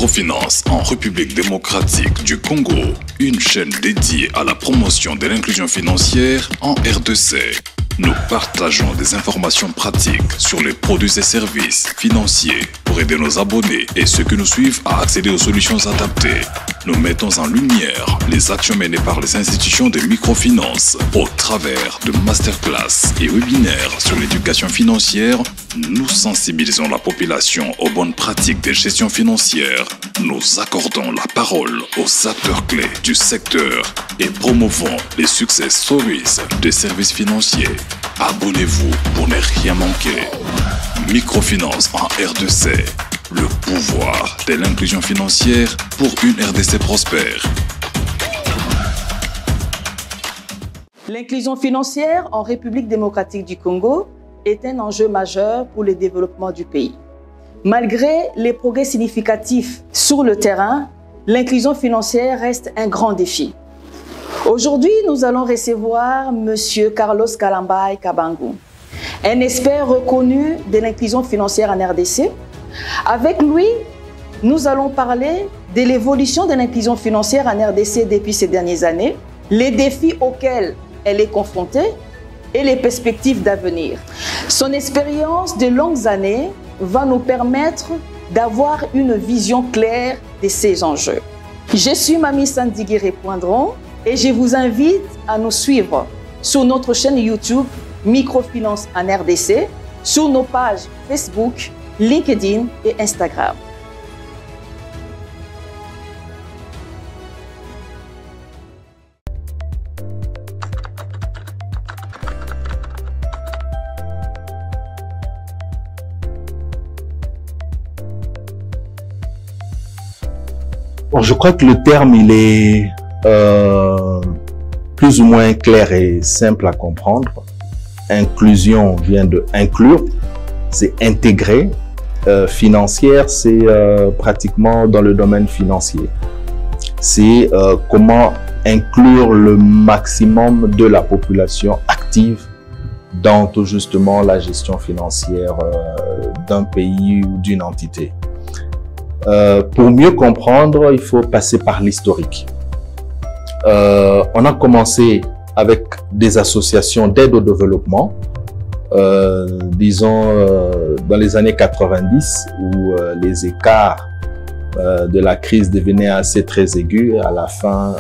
Microfinance en République démocratique du Congo, une chaîne dédiée à la promotion de l'inclusion financière en RDC. Nous partageons des informations pratiques sur les produits et services financiers pour aider nos abonnés et ceux qui nous suivent à accéder aux solutions adaptées. Nous mettons en lumière les actions menées par les institutions de microfinance au travers de masterclass et webinaires sur l'éducation financière. Nous sensibilisons la population aux bonnes pratiques de gestion financière. Nous accordons la parole aux acteurs clés du secteur et promouvons les success stories des services financiers. Abonnez-vous pour ne rien manquer. Microfinance en RDC. Le pouvoir de l'inclusion financière pour une RDC prospère. L'inclusion financière en République démocratique du Congo est un enjeu majeur pour le développement du pays. Malgré les progrès significatifs sur le terrain, l'inclusion financière reste un grand défi. Aujourd'hui, nous allons recevoir M. Carlos Kalambay Kabangu, un expert reconnu de l'inclusion financière en RDC. Avec lui, nous allons parler de l'évolution de l'inclusion financière en RDC depuis ces dernières années, les défis auxquels elle est confrontée et les perspectives d'avenir. Son expérience de longues années va nous permettre d'avoir une vision claire de ces enjeux. Je suis Mami Sandigire Poindron et je vous invite à nous suivre sur notre chaîne YouTube Microfinance en RDC, sur nos pages Facebook, LinkedIn et Instagram. Bon, je crois que le terme, il est plus ou moins clair et simple à comprendre. Inclusion vient de inclure, c'est intégrer. Financière, c'est pratiquement dans le domaine financier. C'est comment inclure le maximum de la population active dans tout justement la gestion financière d'un pays ou d'une entité. Pour mieux comprendre, il faut passer par l'historique. On a commencé avec des associations d'aide au développement, disons dans les années 90 où les écarts de la crise devenaient assez très aigus à la fin,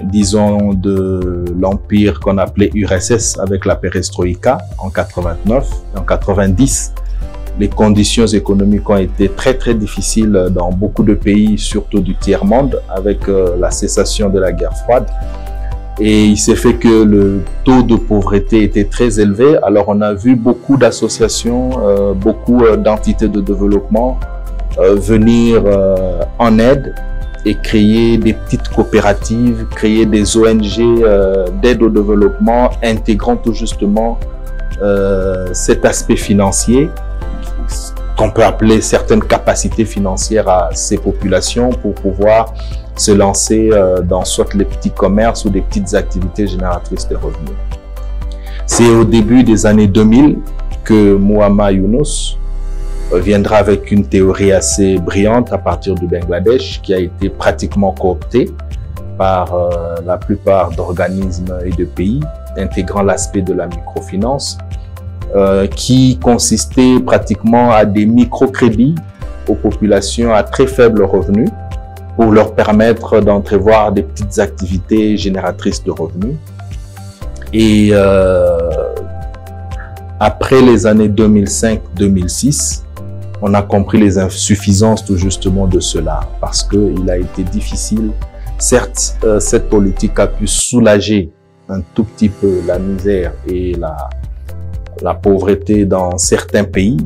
disons, de l'empire qu'on appelait URSS avec la perestroïka en 89 et en 90. Les conditions économiques ont été très difficiles dans beaucoup de pays, surtout du tiers-monde, avec la cessation de la guerre froide. Et il s'est fait que le taux de pauvreté était très élevé. Alors on a vu beaucoup d'associations, beaucoup d'entités de développement venir en aide et créer des petites coopératives, créer des ONG d'aide au développement, intégrant tout justement cet aspect financier qu'on peut appeler certaines capacités financières à ces populations pour pouvoir se lancer dans soit les petits commerces ou des petites activités génératrices de revenus. C'est au début des années 2000 que Muhammad Yunus viendra avec une théorie assez brillante à partir du Bangladesh qui a été pratiquement cooptée par la plupart d'organismes et de pays, intégrant l'aspect de la microfinance, qui consistait pratiquement à des microcrédits aux populations à très faible revenu pour leur permettre d'entrevoir des petites activités génératrices de revenus. Et après les années 2005-2006, on a compris les insuffisances tout justement de cela parce qu'il a été difficile. Certes, cette politique a pu soulager un tout petit peu la misère et la pauvreté dans certains pays,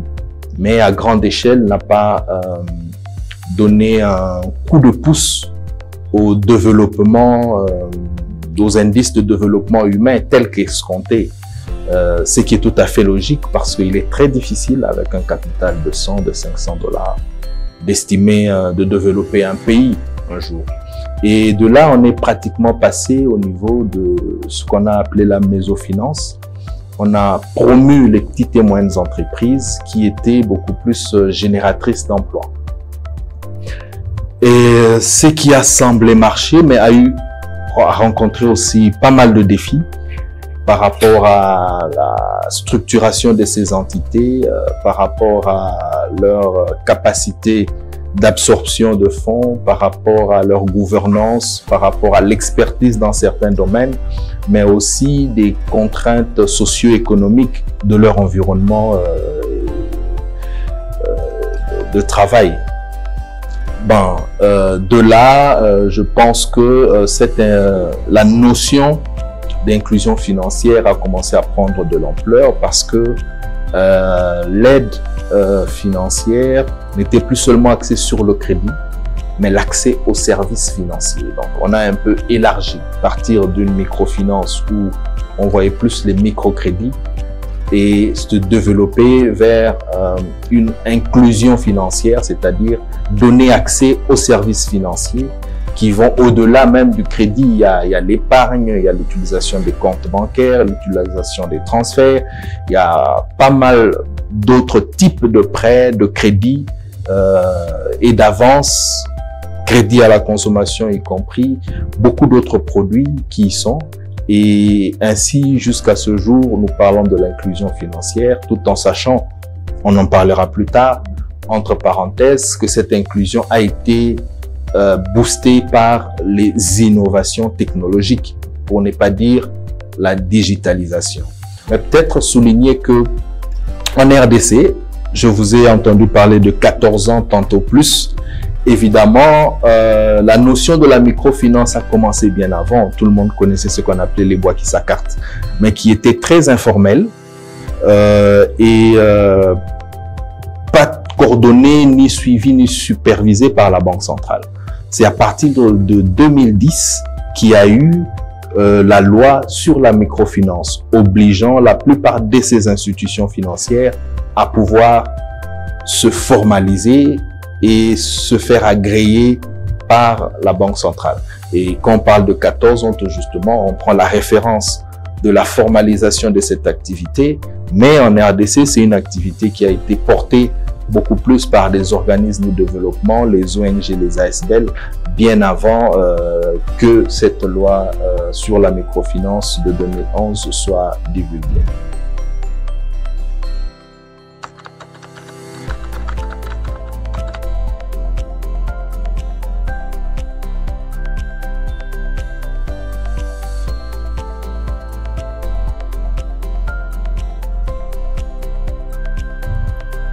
mais à grande échelle n'a pas donné un coup de pouce au développement, aux indices de développement humain tels qu'escomptés. Ce qui est tout à fait logique parce qu'il est très difficile avec un capital de 100, de 500 $, d'estimer de développer un pays un jour. Et de là, on est pratiquement passé au niveau de ce qu'on a appelé la mésofinance, on a promu les petites et moyennes entreprises qui étaient beaucoup plus génératrices d'emplois. Et ce qui a semblé marcher, mais a rencontré aussi pas mal de défis par rapport à la structuration de ces entités, par rapport à leur capacité d'absorption de fonds, par rapport à leur gouvernance, par rapport à l'expertise dans certains domaines, mais aussi des contraintes socio-économiques de leur environnement de travail. Bon, de là, je pense que la notion d'inclusion financière a commencé à prendre de l'ampleur parce que l'aide financière n'était plus seulement axée sur le crédit, mais l'accès aux services financiers. Donc, on a un peu élargi, à partir d'une microfinance où on voyait plus les microcrédits et se développer vers une inclusion financière, c'est-à-dire donner accès aux services financiers qui vont au-delà même du crédit. Il y a l'épargne, il y a l'utilisation des comptes bancaires, l'utilisation des transferts, il y a pas mal d'autres types de prêts, de crédits et d'avances, crédit à la consommation y compris, beaucoup d'autres produits qui y sont. Et ainsi, jusqu'à ce jour, nous parlons de l'inclusion financière, tout en sachant, on en parlera plus tard, entre parenthèses, que cette inclusion a été boostée par les innovations technologiques, pour ne pas dire la digitalisation. Mais peut-être souligner que en RDC, je vous ai entendu parler de 14 ans, tantôt plus. Évidemment, la notion de la microfinance a commencé bien avant. Tout le monde connaissait ce qu'on appelait les bois qui s'accartent, mais qui était très informel et pas coordonné, ni suivi, ni supervisé par la Banque centrale. C'est à partir de 2010 qu'il y a eu la loi sur la microfinance, obligeant la plupart de ces institutions financières à pouvoir se formaliser et se faire agréer par la Banque centrale. Et quand on parle de 14 ans, tout justement, on prend la référence de la formalisation de cette activité, mais en RDC, c'est une activité qui a été portée beaucoup plus par des organismes de développement, les ONG, les ASBL, bien avant que cette loi sur la microfinance de 2011 soit divulguée.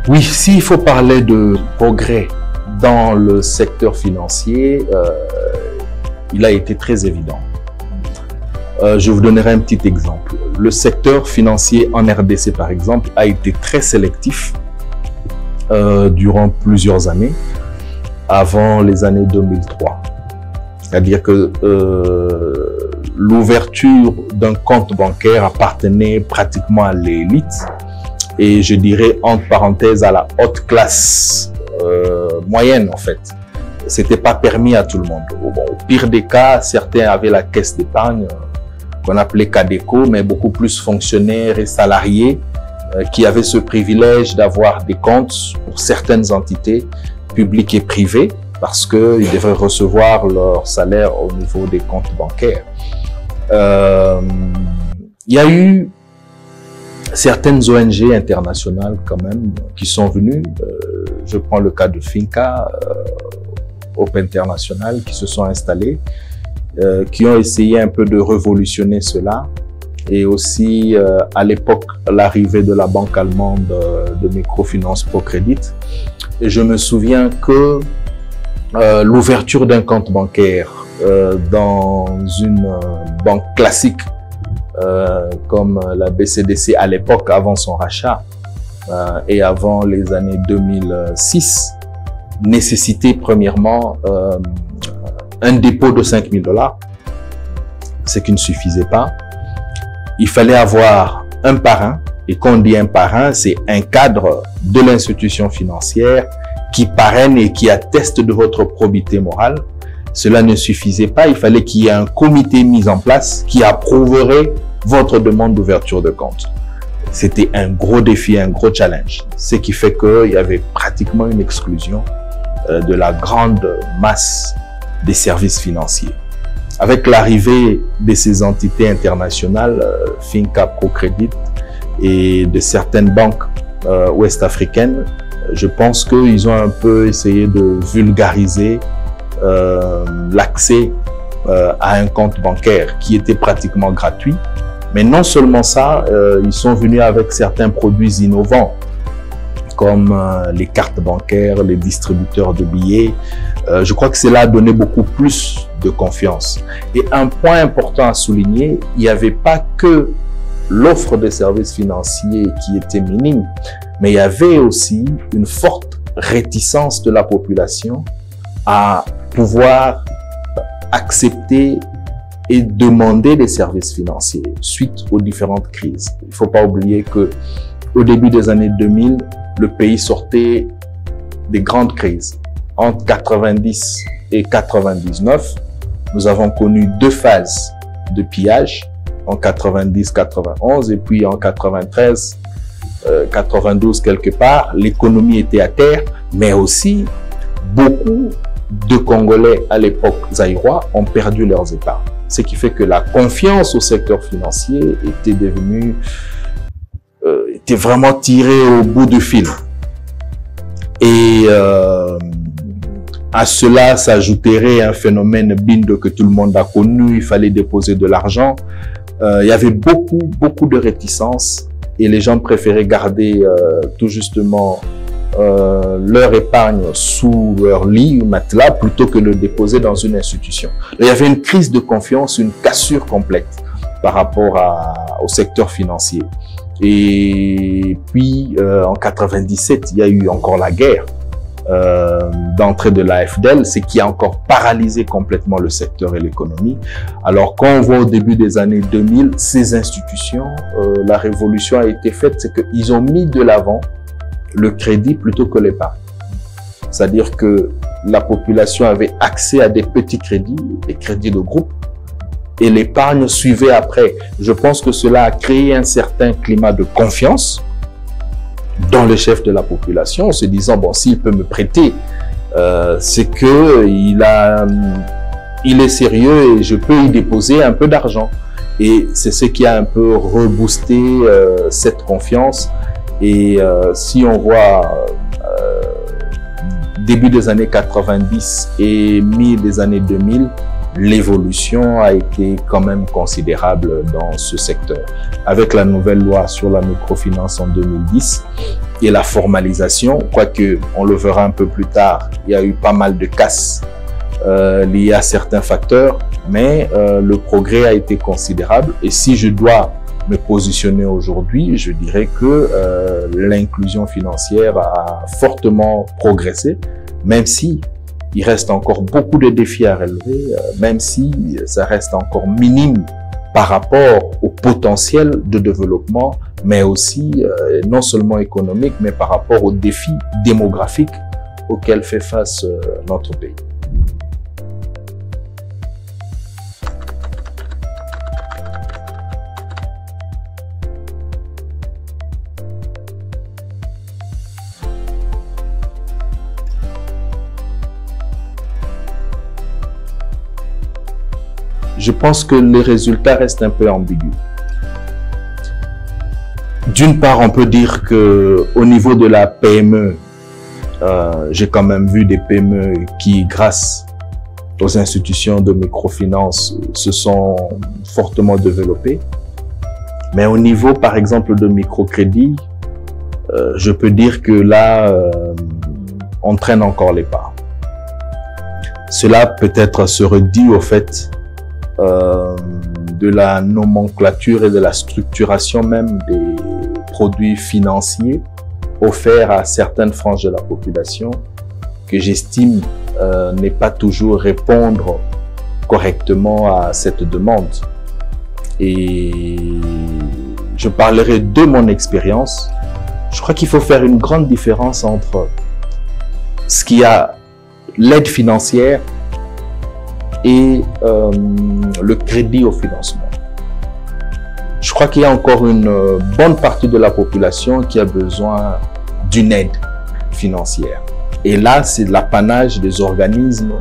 Oui, s'il faut parler de progrès dans le secteur financier, il a été très évident. Je vous donnerai un petit exemple. Le secteur financier en RDC, par exemple, a été très sélectif durant plusieurs années, avant les années 2003. C'est-à-dire que l'ouverture d'un compte bancaire appartenait pratiquement à l'élite, et je dirais entre parenthèses à la haute classe moyenne en fait. C'était pas permis à tout le monde. Bon, au pire des cas, certains avaient la caisse d'épargne qu'on appelait Cadeco, mais beaucoup plus fonctionnaires et salariés qui avaient ce privilège d'avoir des comptes pour certaines entités publiques et privées parce qu'ils devraient recevoir leur salaire au niveau des comptes bancaires. Il y a eu certaines ONG internationales quand même qui sont venues, je prends le cas de Finca, Hope International, qui se sont installés, qui ont essayé un peu de révolutionner cela, et aussi à l'époque l'arrivée de la banque allemande de microfinance ProCredit. Et je me souviens que l'ouverture d'un compte bancaire dans une banque classique comme la BCDC à l'époque, avant son rachat et avant les années 2006, nécessitait premièrement un dépôt de 5 000 $, ce qui ne suffisait pas. Il fallait avoir un parrain, et quand on dit un parrain, c'est un cadre de l'institution financière qui parraine et qui atteste de votre probité morale. Cela ne suffisait pas, il fallait qu'il y ait un comité mis en place qui approuverait votre demande d'ouverture de compte. c'était un gros défi, un gros challenge. Ce qui fait qu'il y avait pratiquement une exclusion de la grande masse des services financiers. Avec l'arrivée de ces entités internationales, Finca Procredit et de certaines banques ouest-africaines, je pense qu'ils ont un peu essayé de vulgariser l'accès à un compte bancaire qui était pratiquement gratuit. Mais non seulement ça, ils sont venus avec certains produits innovants comme les cartes bancaires, les distributeurs de billets. Je crois que cela a donné beaucoup plus de confiance. Et un point important à souligner, il n'y avait pas que l'offre de services financiers qui était minime, mais il y avait aussi une forte réticence de la population à pouvoir accepter et demander des services financiers suite aux différentes crises. Il ne faut pas oublier que au début des années 2000, le pays sortait des grandes crises. Entre 90 et 99, nous avons connu 2 phases de pillage, en 90-91 et puis en 93-92 quelque part. L'économie était à terre, mais aussi beaucoup de Congolais à l'époque zaïrois ont perdu leurs épargnes. Ce qui fait que la confiance au secteur financier était devenue, était vraiment tirée au bout du fil. Et à cela s'ajouterait un phénomène BIND que tout le monde a connu, il fallait déposer de l'argent. Il y avait beaucoup de réticences et les gens préféraient garder tout justement leur épargne sous leur lit ou matelas plutôt que de le déposer dans une institution. Il y avait une crise de confiance, une cassure complète par rapport au secteur financier. Et puis en 97, il y a eu encore la guerre d'entrée de l'AFDEL, ce qui a encore paralysé complètement le secteur et l'économie. Alors quand on voit au début des années 2000, ces institutions, la révolution a été faite, c'est qu'ils ont mis de l'avant le crédit plutôt que l'épargne. C'est-à-dire que la population avait accès à des petits crédits, des crédits de groupe, et l'épargne suivait après. Je pense que cela a créé un certain climat de confiance dans le chef de la population, en se disant, bon, s'il peut me prêter, c'est que il est sérieux et je peux y déposer un peu d'argent. Et c'est ce qui a un peu reboosté cette confiance. Et si on voit début des années 90 et mi des années 2000, l'évolution a été quand même considérable dans ce secteur. Avec la nouvelle loi sur la microfinance en 2010 et la formalisation, quoique on le verra un peu plus tard, il y a eu pas mal de casses liées à certains facteurs, mais le progrès a été considérable. Et si je dois me positionner aujourd'hui, je dirais que l'inclusion financière a fortement progressé, même si il reste encore beaucoup de défis à relever, même si ça reste encore minime par rapport au potentiel de développement, mais aussi non seulement économique, mais par rapport aux défis démographiques auxquels fait face notre pays. Je pense que les résultats restent un peu ambigus. D'une part, on peut dire que au niveau de la PME, j'ai quand même vu des PME qui, grâce aux institutions de microfinance, se sont fortement développées. Mais au niveau, par exemple, de microcrédit, je peux dire que là, on traîne encore les pas. Cela peut-être se redit au fait de la nomenclature et de la structuration même des produits financiers offerts à certaines franges de la population que j'estime n'est pas toujours répondre correctement à cette demande. Et je parlerai de mon expérience. Je crois qu'il faut faire une grande différence entre ce qui a l'aide financière et le crédit au financement. Je je crois qu'il y a encore une bonne partie de la population qui a besoin d'une aide financière. Et là, c'est l'apanage des organismes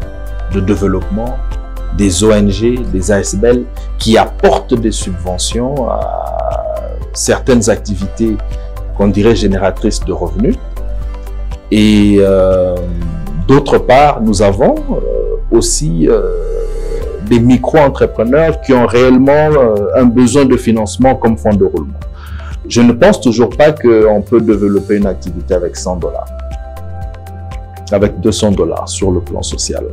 de développement, des ONG, des ASBL qui apportent des subventions à certaines activités qu'on dirait génératrices de revenus. Et d'autre part, nous avons aussi des micro-entrepreneurs qui ont réellement un besoin de financement comme fonds de roulement. Je ne pense toujours pas qu'on peut développer une activité avec $100, avec $200 sur le plan social.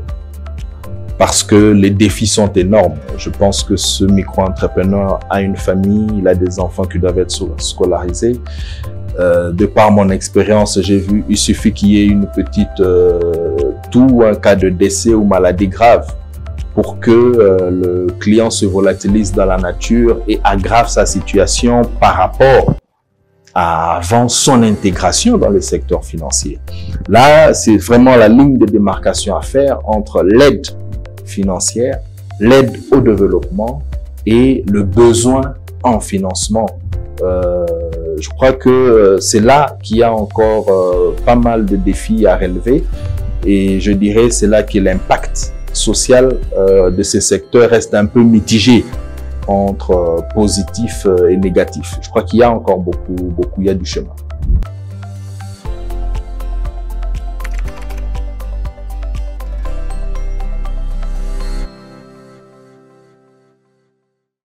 Parce que les défis sont énormes. Je pense que ce micro-entrepreneur a une famille, il a des enfants qui doivent être scolarisés. De par mon expérience, j'ai vu, il suffit qu'il y ait une petite toux ou un cas de décès ou maladie grave pour que le client se volatilise dans la nature et aggrave sa situation par rapport à avant son intégration dans le secteur financier. Là, c'est vraiment la ligne de démarcation à faire entre l'aide financière, l'aide au développement et le besoin en financement. Je crois que c'est là qu'il y a encore pas mal de défis à relever et je dirais c'est là que l'impact social de ces secteurs reste un peu mitigé entre positif et négatif. Je crois qu'il y a encore beaucoup, il y a du chemin.